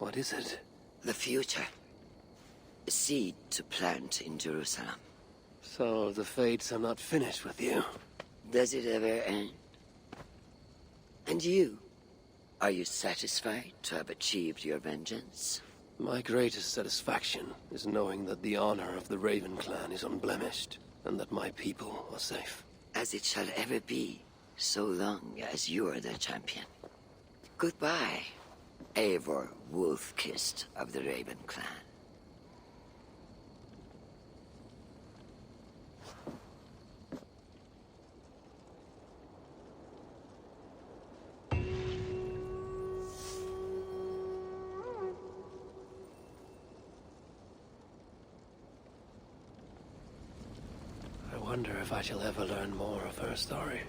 What is it? The future. A seed to plant in Jerusalem. So the fates are not finished with you. Does it ever end? And you? Are you satisfied to have achieved your vengeance? My greatest satisfaction is knowing that the honor of the Raven clan is unblemished, and that my people are safe. As it shall ever be, so long as you are the champion. Goodbye, Eivor Wolf-Kissed of the Raven clan. I wonder if I shall ever learn more of her story.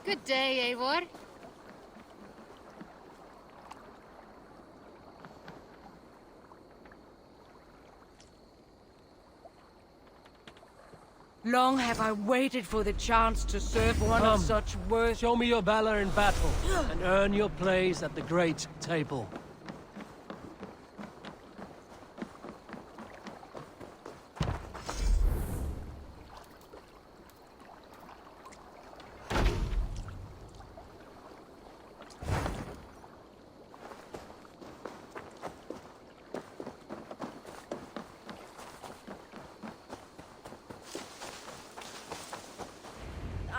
Good day, Eivor. Long have I waited for the chance to serve one of such worth. Show me your valor in battle, and earn your place at the great table.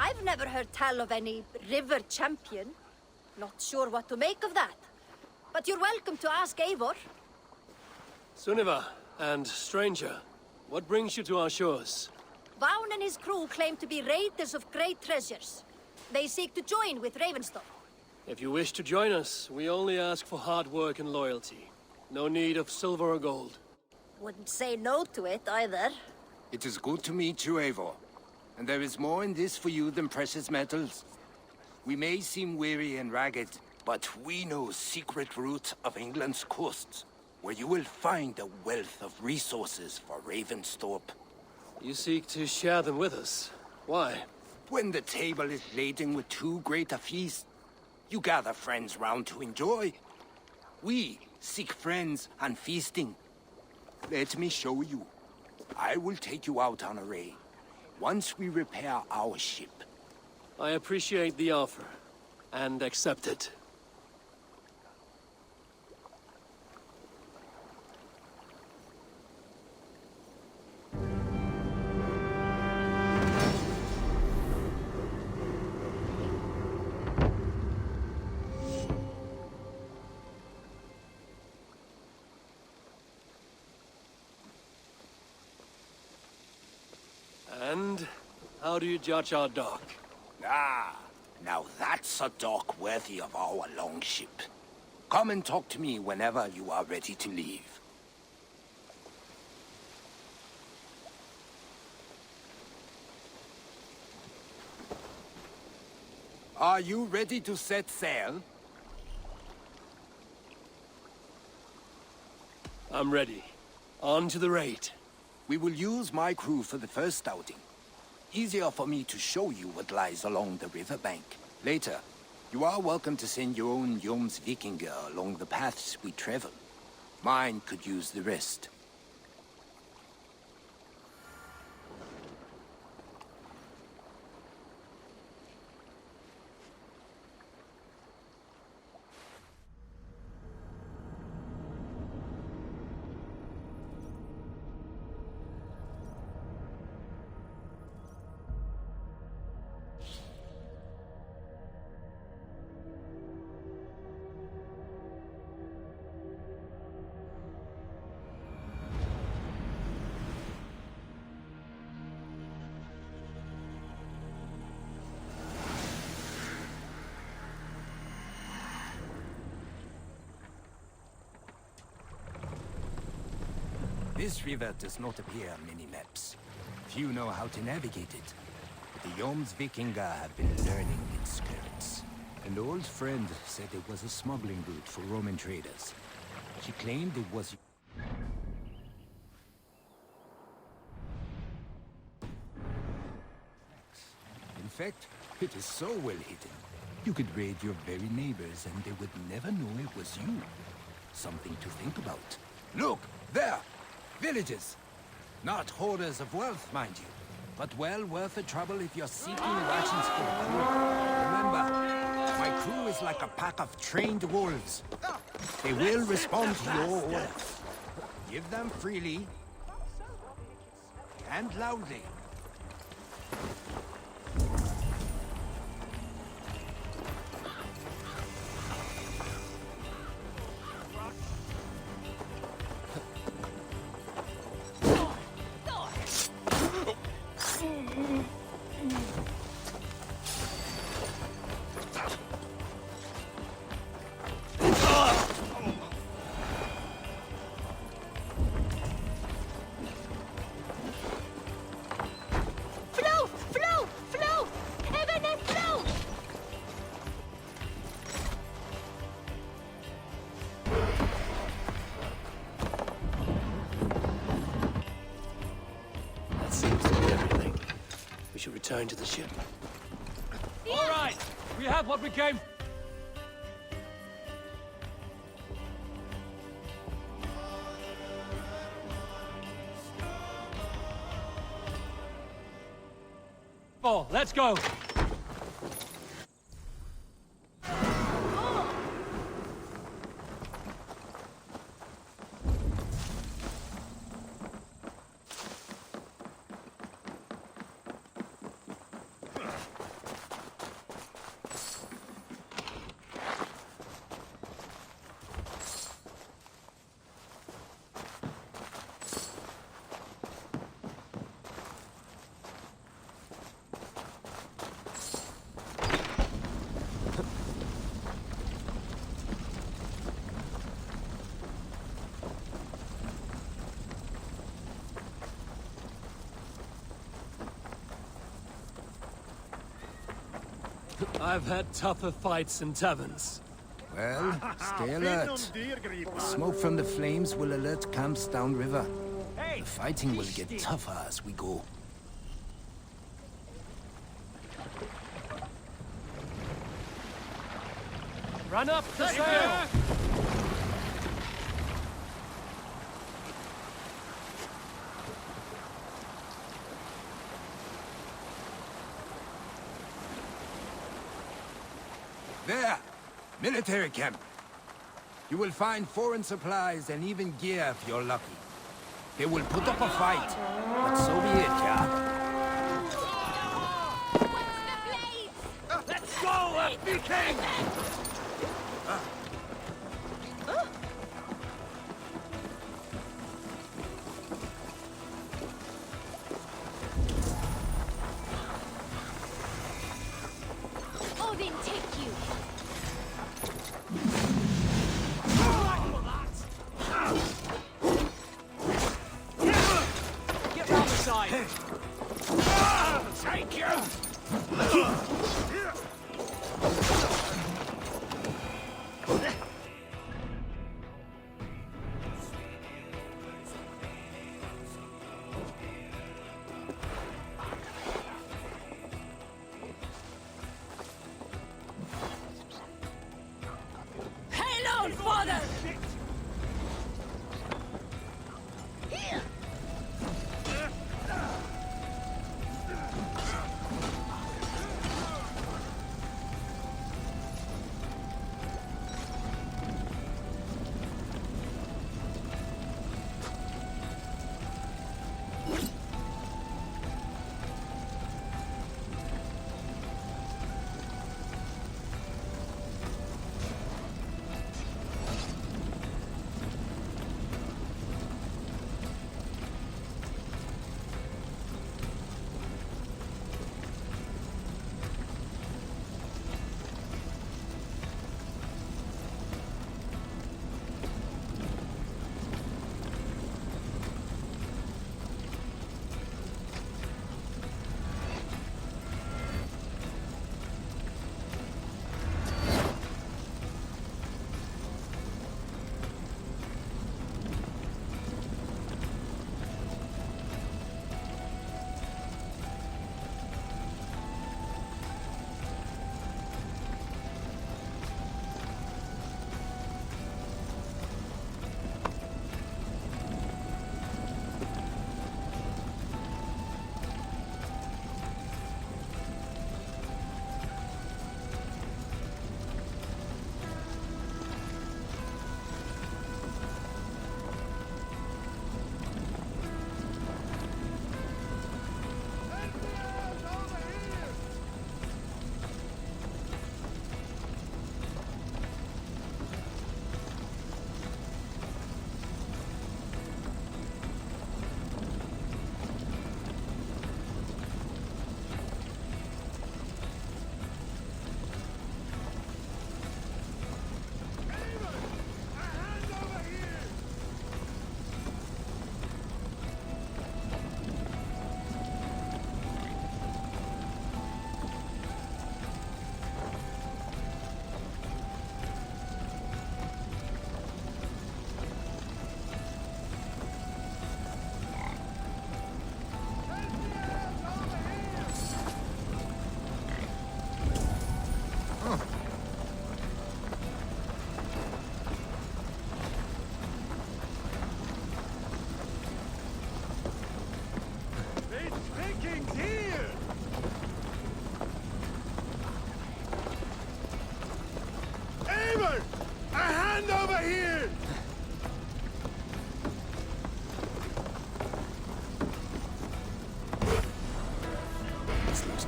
I've never heard tell of any river champion. Not sure what to make of that. But you're welcome to ask Eivor. Sunniva, and stranger, what brings you to our shores? Vaughn and his crew claim to be raiders of great treasures. They seek to join with Ravenstorm. If you wish to join us, we only ask for hard work and loyalty. No need of silver or gold. Wouldn't say no to it either. It is good to meet you, Eivor. And there is more in this for you than precious metals. We may seem weary and ragged, but we know secret route of England's coasts, where you will find a wealth of resources for Ravenstorm. You seek to share them with us. Why? When the table is laden with too great a feast, you gather friends round to enjoy. We seek friends and feasting. Let me show you. I will take you out on a raid. Once we repair our ship. I appreciate the offer, and accept it. And how do you judge our dock? Ah, now that's a dock worthy of our longship. Come and talk to me whenever you are ready to leave. Are you ready to set sail? I'm ready. On to the raid. We will use my crew for the first outing. Easier for me to show you what lies along the riverbank. Later, you are welcome to send your own Jomsvikinger along the paths we travel. Mine could use the rest. This river does not appear on many maps. Few know how to navigate it. But the Jomsvikinger have been learning its currents. An old friend said it was a smuggling route for Roman traders. She claimed it was... In fact, it is so well hidden. You could raid your very neighbors and they would never know it was you. Something to think about. Look, there! Villages! Not hoarders of wealth, mind you, but well worth the trouble if you're seeking rations for the crew. Remember, my crew is like a pack of trained wolves. They will respond to your orders. Give them freely and loudly. return to the ship. All right, we have what we came. Oh, let's go. I've had tougher fights in taverns. Well, stay alert. The smoke from the flames will alert camps downriver. The fighting will get tougher as we go. Run up to sail! There! Military camp. You will find foreign supplies and even gear if you're lucky. They will put up a fight, but so be it, yeah? Let's go, Viking! Odin, take you. Get round the side! Thank you!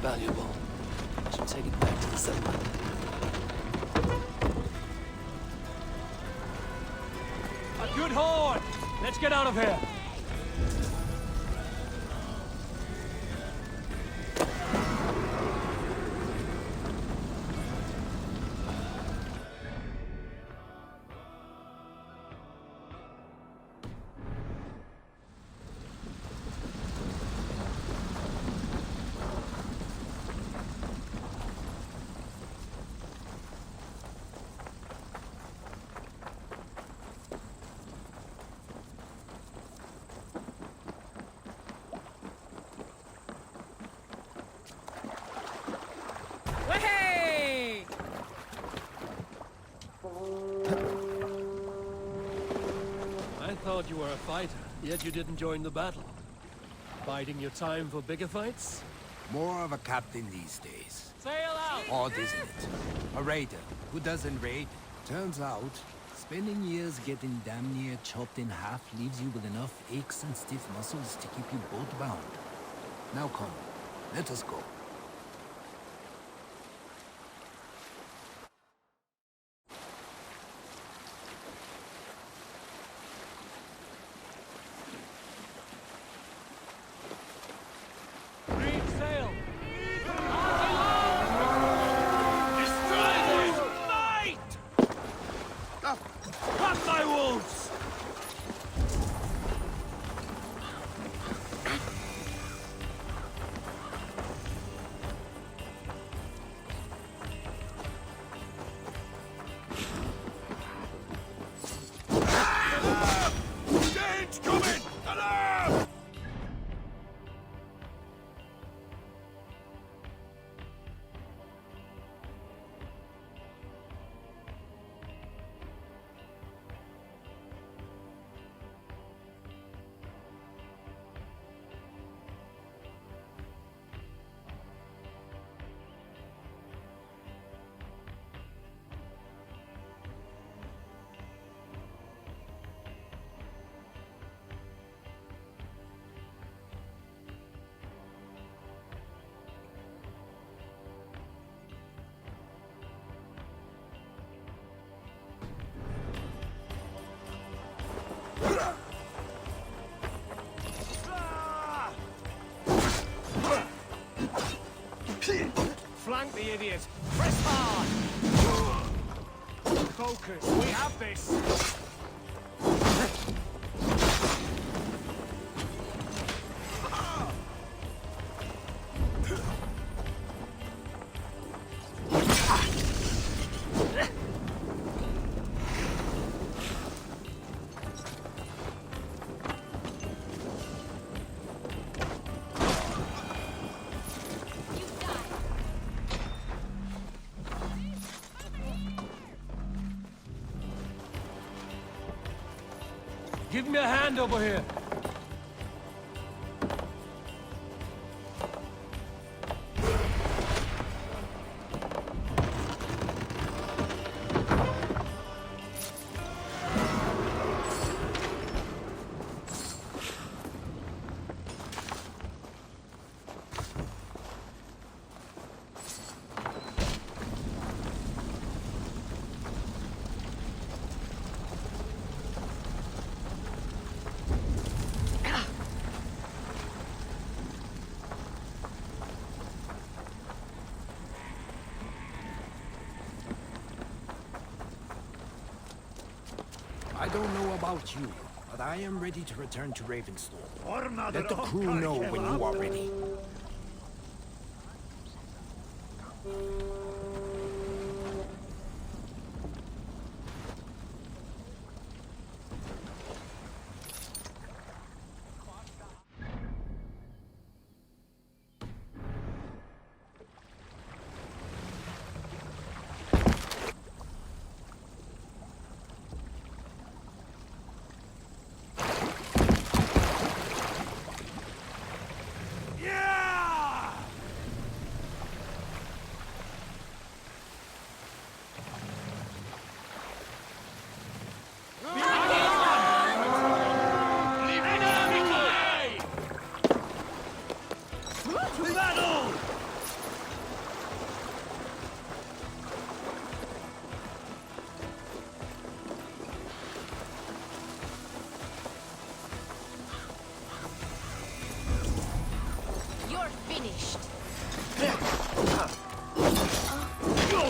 Valuable. I should take it back to the settlement. A good horn! Let's get out of here! I thought you were a fighter, yet you didn't join the battle. Biding your time for bigger fights? More of a captain these days. Sail out! Odd, isn't it? A raider who doesn't raid. Turns out, spending years getting damn near chopped in half leaves you with enough aches and stiff muscles to keep you boat bound. Now come, let us go. Flank the idiot! Press hard! Focus, we have this! Give me a hand over here. I don't know about you, but I am ready to return to Ravenstorm. Let the crew know when you are ready.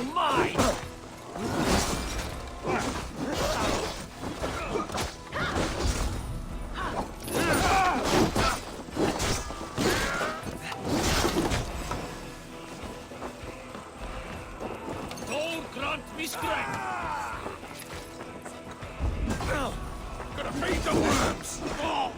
You're mine! Don't grant me strength! Gonna feed the worms! Oh.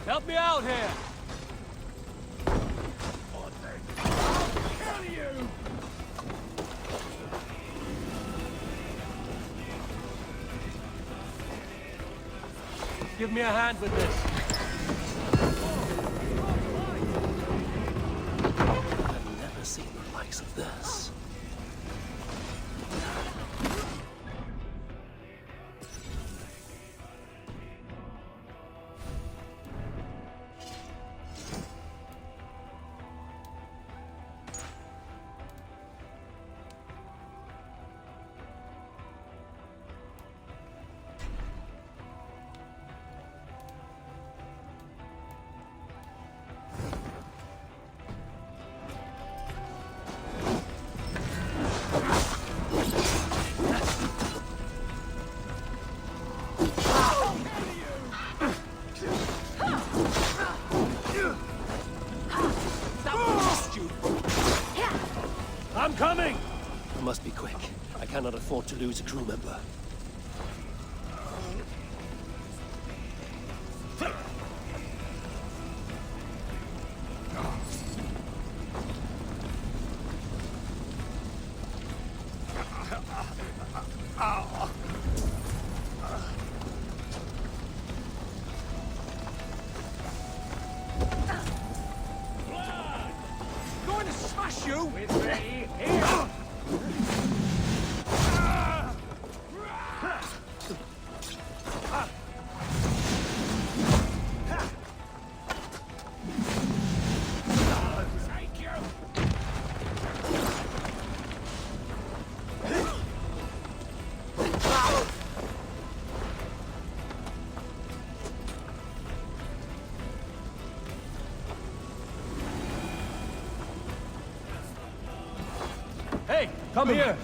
Help me out here! Kill you! Give me a hand with this. I've never seen the likes of this. I'm coming! I must be quick. I cannot afford to lose a crew member. Going to smash you! With me, here! Take you! Hey, come here!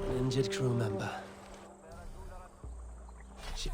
An injured crew member. Shit.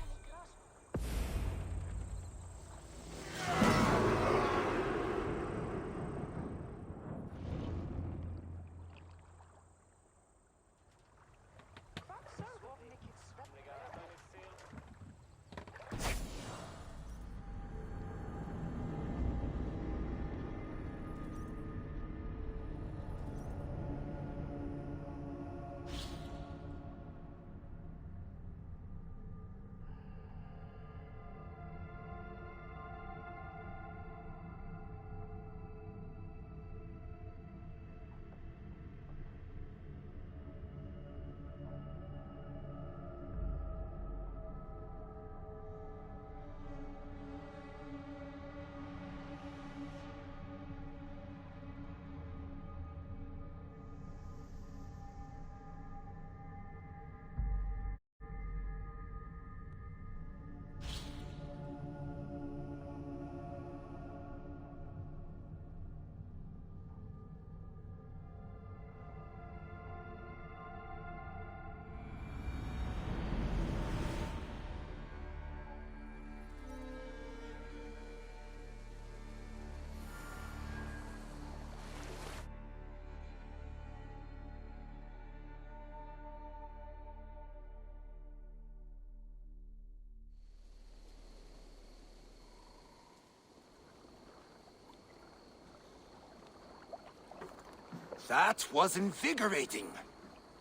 That was invigorating.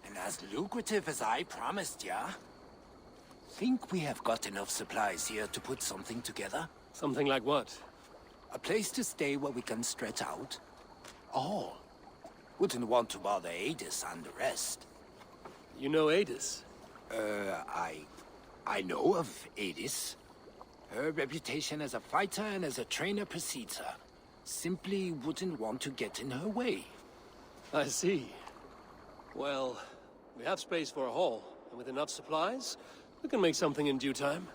And as lucrative as I promised ya. Think we have got enough supplies here to put something together? Something like what? A place to stay where we can stretch out. All. Wouldn't want to bother Adis and the rest. You know Adis? I know of Adis. Her reputation as a fighter and as a trainer precedes her. Simply wouldn't want to get in her way. I see. Well, we have space for a hall, and with enough supplies, we can make something in due time.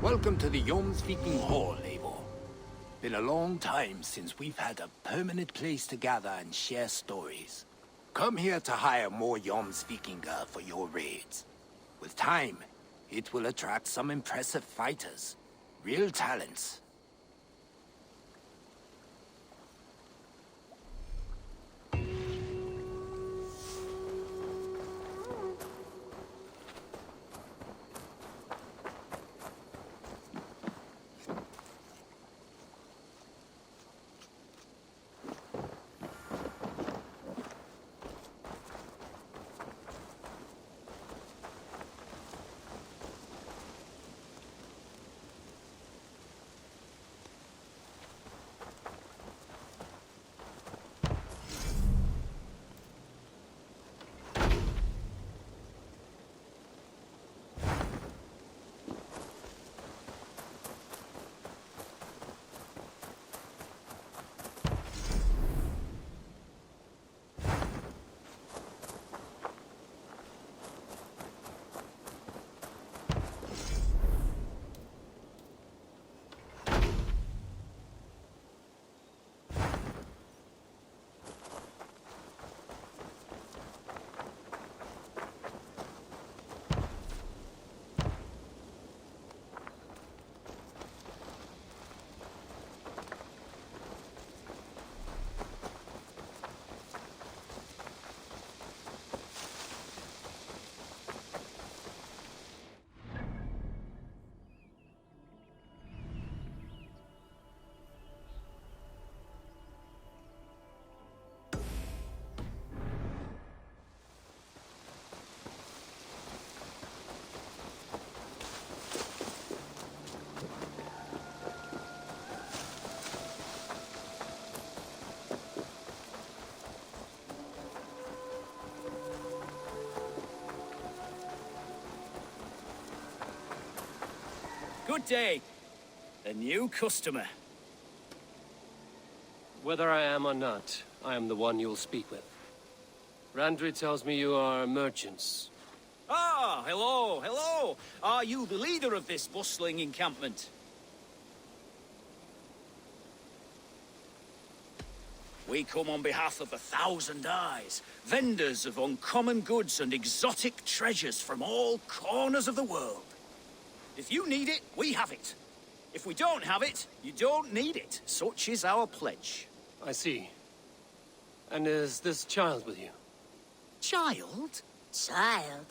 Welcome to the Jomsviking Hall, Eivor. Been a long time since we've had a permanent place to gather and share stories. Come here to hire more Jomsvikinga for your raids. With time, it will attract some impressive fighters. Real talents. Good day. A new customer. Whether I am or not, I am the one you'll speak with. Randri tells me you are merchants. Ah, hello, hello. Are you the leader of this bustling encampment? We come on behalf of 1,000 Eyes, vendors of uncommon goods and exotic treasures from all corners of the world. If you need it, we have it. If we don't have it, you don't need it. Such is our pledge. I see. And is this child with you? Child? Child?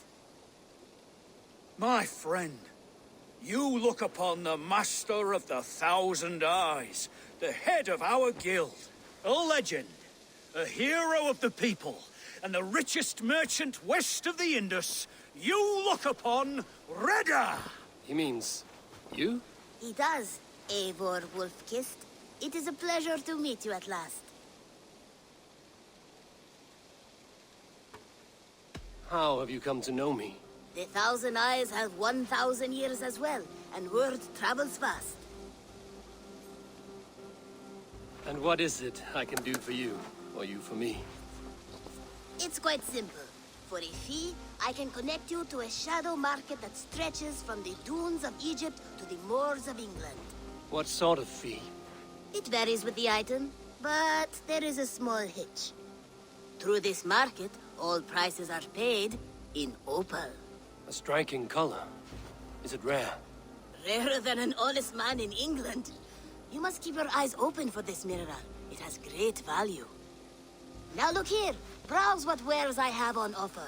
My friend, you look upon the master of the 1,000 Eyes, the head of our guild, a legend, a hero of the people, and the richest merchant west of the Indus. You look upon Reda! He means you? He does, Eivor Wolf-Kissed. It is a pleasure to meet you at last. How have you come to know me? The 1,000 Eyes have 1,000 years as well, and word travels fast. And what is it I can do for you, or you for me? It's quite simple. For a fee, I can connect you to a shadow market that stretches from the dunes of Egypt to the moors of England. What sort of fee? It varies with the item, but there is a small hitch. Through this market, all prices are paid in opal. A striking color. Is it rare? Rarer than an honest man in England. You must keep your eyes open for this mineral. It has great value. Now look here. Browse what wares I have on offer.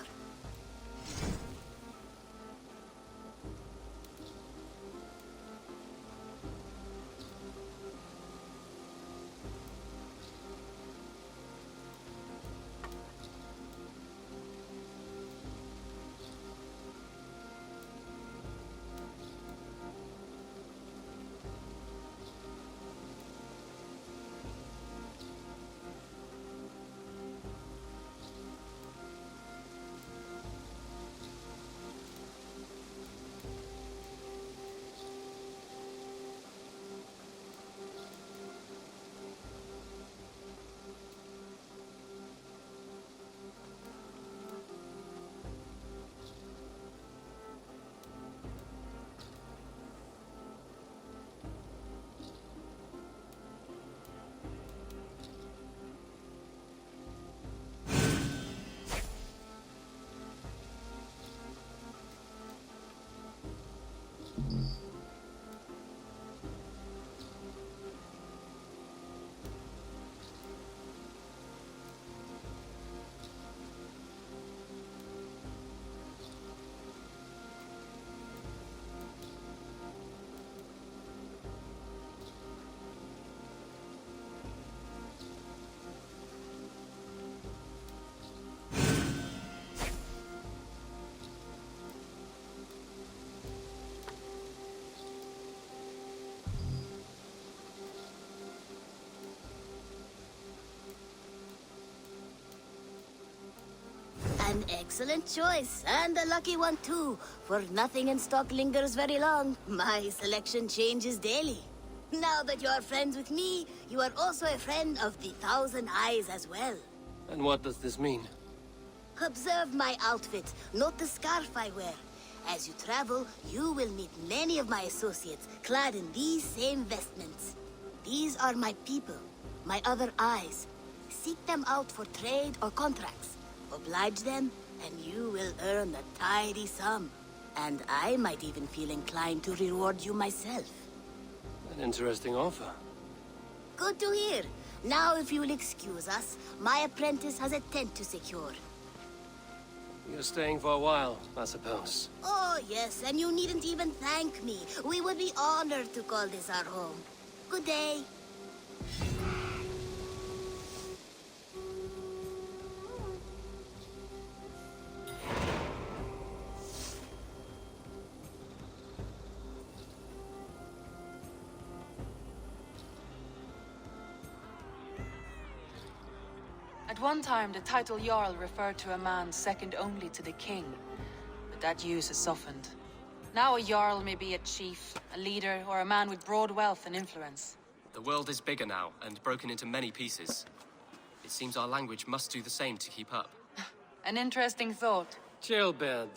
An excellent choice, and a lucky one too, for nothing in stock lingers very long. My selection changes daily. Now that you are friends with me, you are also a friend of the Thousand Eyes as well. And what does this mean? Observe my outfit, note the scarf I wear. As you travel, you will meet many of my associates, clad in these same vestments. These are my people, my other eyes. Seek them out for trade or contracts. Oblige them, and you will earn a tidy sum. And I might even feel inclined to reward you myself. An interesting offer. Good to hear. Now, if you will excuse us, my apprentice has a tent to secure. You're staying for a while, I suppose. Oh, yes, and you needn't even thank me. We would be honored to call this our home. Good day. At one time, the title Jarl referred to a man second only to the king, but that use has softened. Now a Jarl may be a chief, a leader, or a man with broad wealth and influence. The world is bigger now, and broken into many pieces. It seems our language must do the same to keep up. An interesting thought. Jailbird,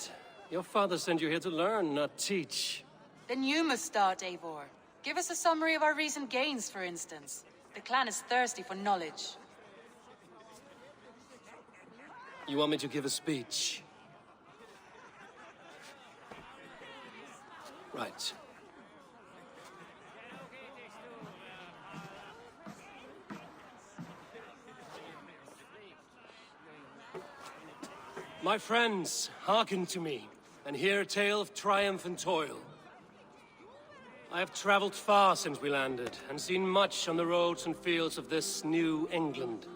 your father sent you here to learn, not teach. Then you must start, Eivor. Give us a summary of our recent gains, for instance. The clan is thirsty for knowledge. You want me to give a speech? Right. My friends, hearken to me, and hear a tale of triumph and toil. I have traveled far since we landed, and seen much on the roads and fields of this new England.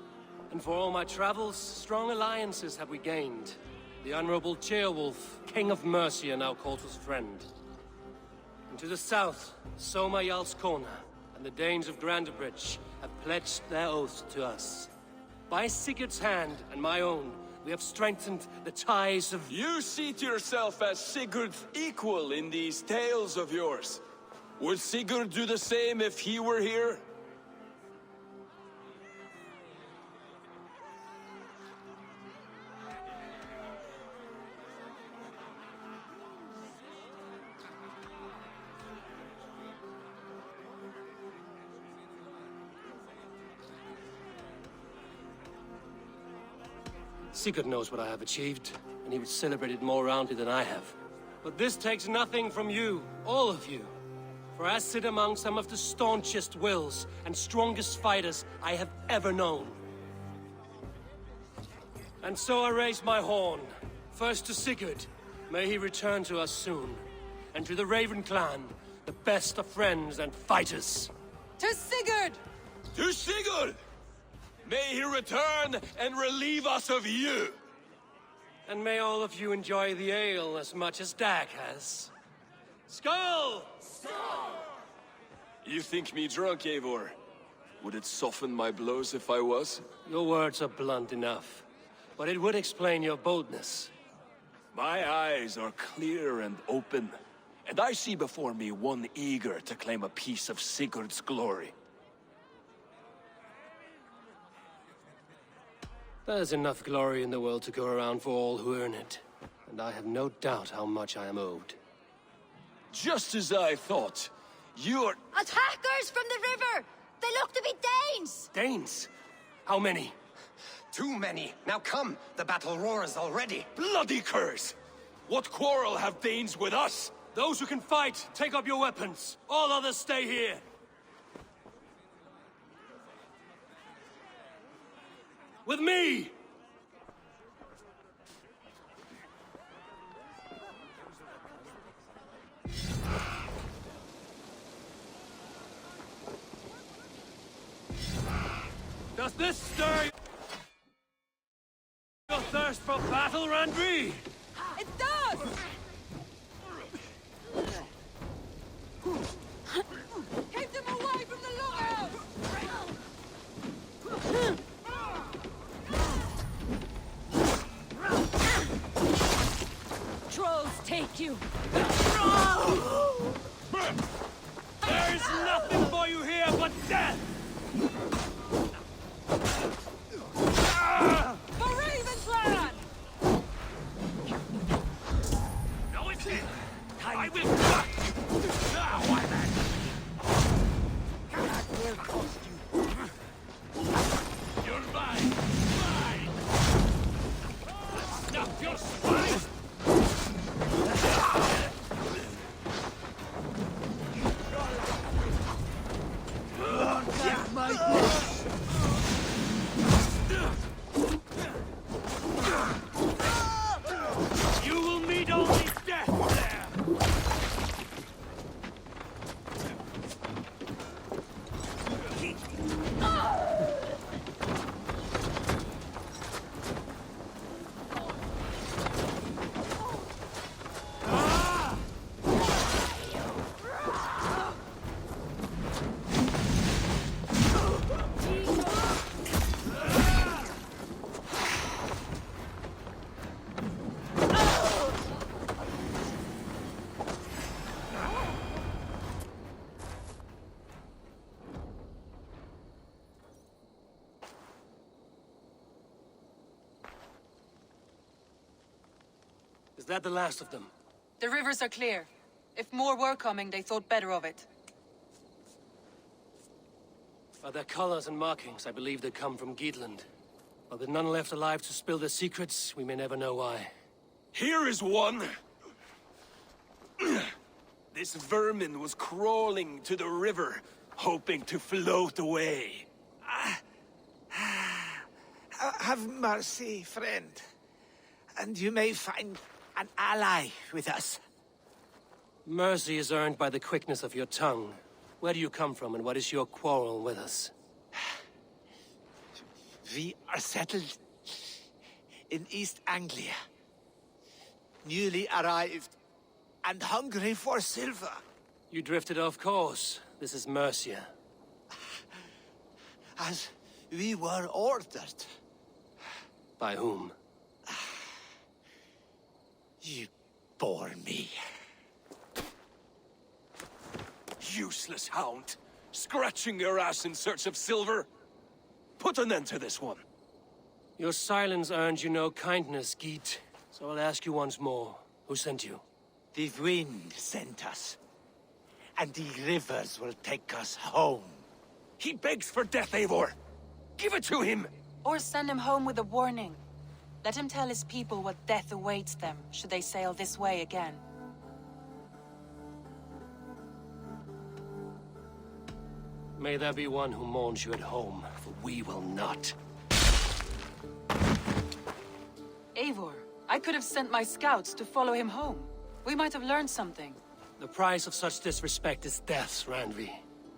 And for all my travels, strong alliances have we gained. The Honorable Ceolwulf, King of Mercia, now calls us friend. And to the south, Soma Jarl's Corner, and the Danes of Grandebridge have pledged their oath to us. By Sigurd's hand and my own, we have strengthened the ties of... You see to yourself as Sigurd's equal in these tales of yours. Would Sigurd do the same if he were here? Sigurd knows what I have achieved, and he would celebrate it more roundly than I have. But this takes nothing from you, all of you. For I sit among some of the staunchest wills and strongest fighters I have ever known. And so I raise my horn, first to Sigurd, may he return to us soon, and to the Raven clan, the best of friends and fighters. To Sigurd! To Sigurd! May he return and relieve us of you! And may all of you enjoy the ale as much as Dag has. Skull! You think me drunk, Eivor? Would it soften my blows if I was? Your words are blunt enough, but it would explain your boldness. My eyes are clear and open, and I see before me one eager to claim a piece of Sigurd's glory. There's enough glory in the world to go around for all who earn it, and I have no doubt how much I am owed. Just as I thought. You're... Attackers from the river! They look to be Danes! Danes? How many? Too many. Now come, the battle roars already. Bloody curs! What quarrel have Danes with us? Those who can fight, take up your weapons. All others stay here. With me! Does this stir your thirst for battle, Randri? It does! Keep them away from the lookout! Trolls take you! There's nothing for you here but death! For Raven's No, it's it! I will cut you! Now I'm at That will cost you. You're mine! Mine! Snuff your spine! That's my push. You will meet only death there! Is that the last of them? The rivers are clear. If more were coming, they thought better of it. By their colors and markings, I believe they come from Geatland. But with none left alive to spill their secrets, we may never know why. Here is one! This vermin was crawling to the river, hoping to float away. Have mercy, friend. And you may find an ally with us. Mercy is earned by the quickness of your tongue. Where do you come from, and what is your quarrel with us? We are settled in East Anglia. Newly arrived and hungry for silver. You drifted off course. This is Mercia. As we were ordered. By whom? You bore me. Useless hound! Scratching your ass in search of silver! Put an end to this one! Your silence earned you no kindness, Geet. So I'll ask you once more. Who sent you? The wind sent us. And the rivers will take us home. He begs for death, Eivor! Give it to him! Or send him home with a warning. Let him tell his people what death awaits them, should they sail this way again. May there be one who mourns you at home, for we will not. Eivor, I could have sent my scouts to follow him home. We might have learned something. The price of such disrespect is death, Randvi.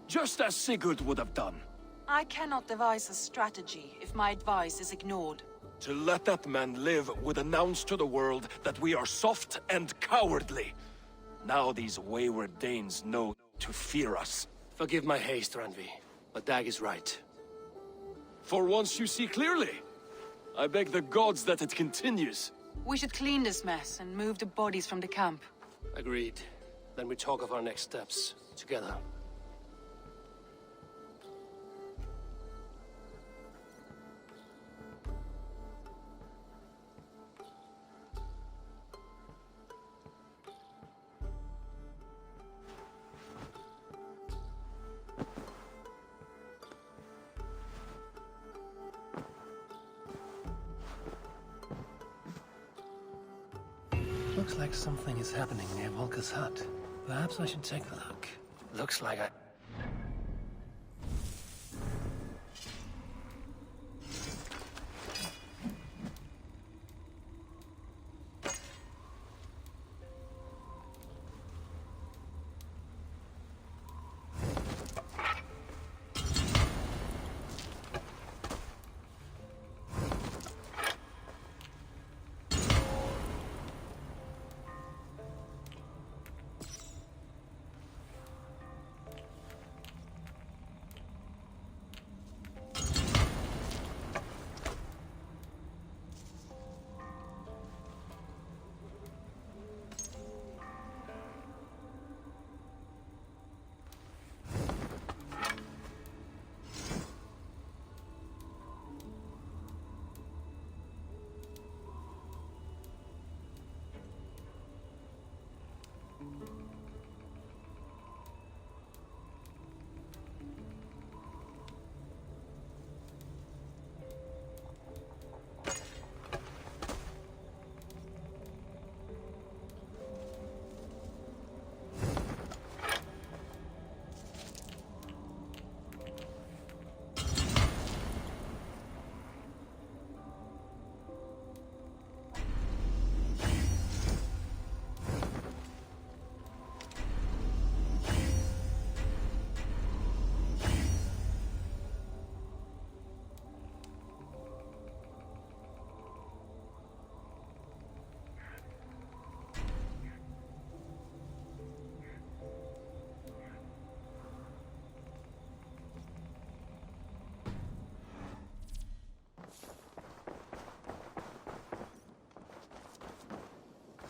Just as Sigurd would have done. I cannot devise a strategy if my advice is ignored. To let that man live would announce to the world that we are soft and cowardly. Now these wayward Danes know to fear us. Forgive my haste, Randvi, but Dag is right. For once you see clearly. I beg the gods that it continues. We should clean this mess and move the bodies from the camp. Agreed. Then we talk of our next steps, together. Looks like something is happening near Volker's hut. Perhaps I should take a look. Looks like I...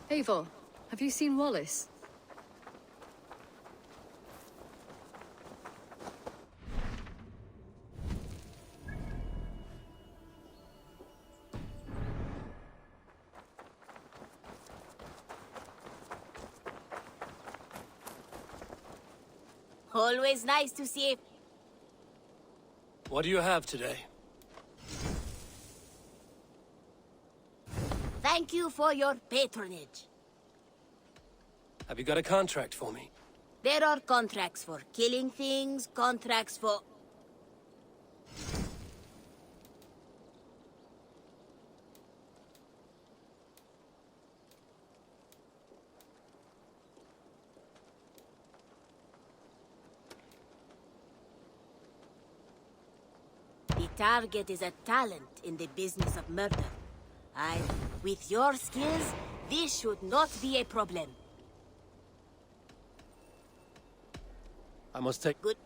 Eivor, have you seen Wallace? Always nice to see you. What do you have today? Thank you for your patronage. Have you got a contract for me? There are contracts for killing things, contracts for... The target is a talent in the business of murder. With your skills, this should not be a problem. I must take... Good.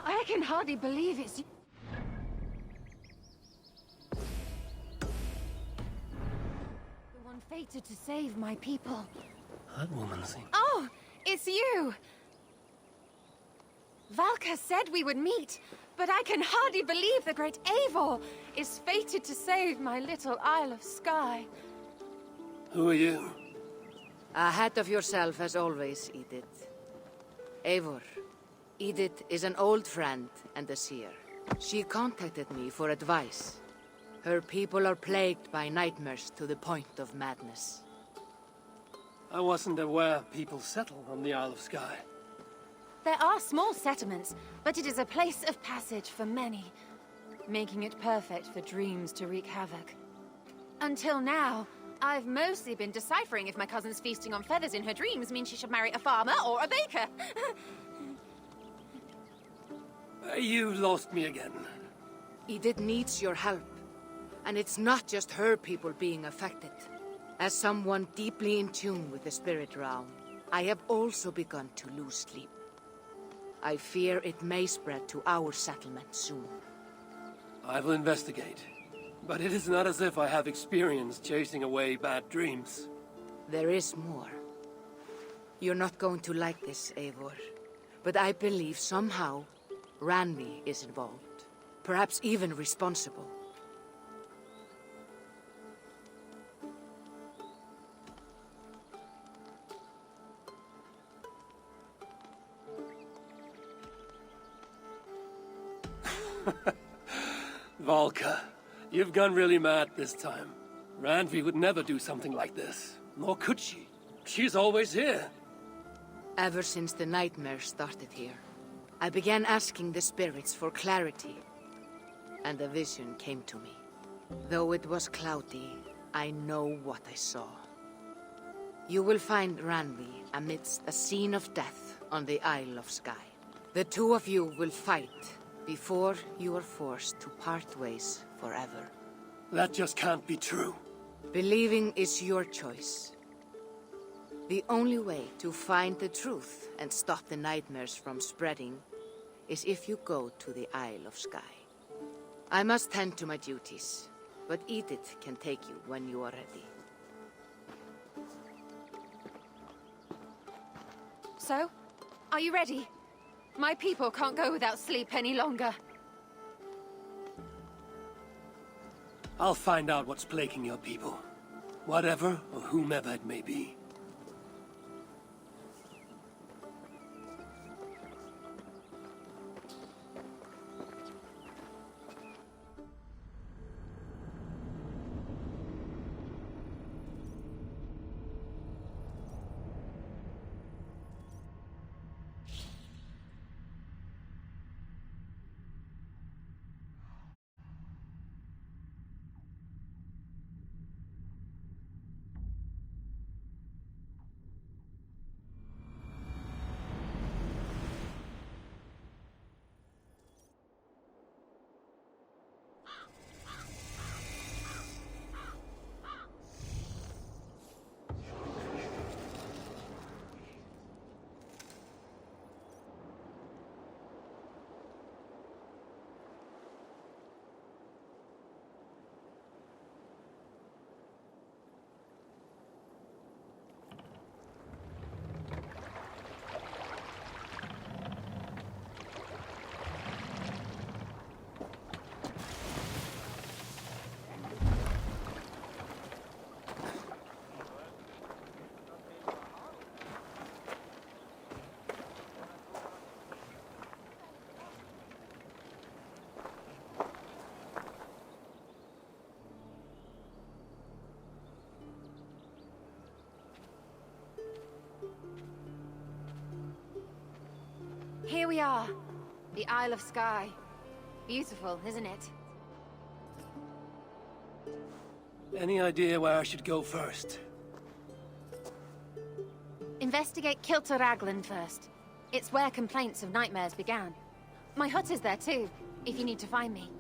I can hardly believe it's... am fated to save my people. That woman thing. Oh, it's you! Valka said we would meet, but I can hardly believe the great Eivor is fated to save my little Isle of Skye. Who are you? Ahead of yourself as always, Edith. Eivor. Edith is an old friend and a seer. She contacted me for advice. Her people are plagued by nightmares to the point of madness. I wasn't aware people settle on the Isle of Skye. There are small settlements, but it is a place of passage for many, making it perfect for dreams to wreak havoc. Until now, I've mostly been deciphering if my cousin's feasting on feathers in her dreams means she should marry a farmer or a baker. You lost me again. Edith needs your help. And it's not just her people being affected. As someone deeply in tune with the spirit realm, I have also begun to lose sleep. I fear it may spread to our settlement soon. I will investigate. But it is not as if I have experience chasing away bad dreams. There is more. You're not going to like this, Eivor. But I believe somehow Randvi is involved. Perhaps even responsible. Valka, you've gone really mad this time. Randvi would never do something like this. Nor could she. She's always here. Ever since the nightmare started here, I began asking the spirits for clarity. And a vision came to me. Though it was cloudy, I know what I saw. You will find Randvi amidst a scene of death on the Isle of Skye. The two of you will fight before you are forced to part ways forever. That just can't be true. Believing is your choice. The only way to find the truth and stop the nightmares from spreading is if you go to the Isle of Skye. I must tend to my duties, but Edith can take you when you are ready. So, are you ready? My people can't go without sleep any longer. I'll find out what's plaguing your people. Whatever or whomever it may be. Here we are. The Isle of Skye. Beautiful, isn't it? Any idea where I should go first? Investigate Kilter Raglan first. It's where complaints of nightmares began. My hut is there too, if you need to find me.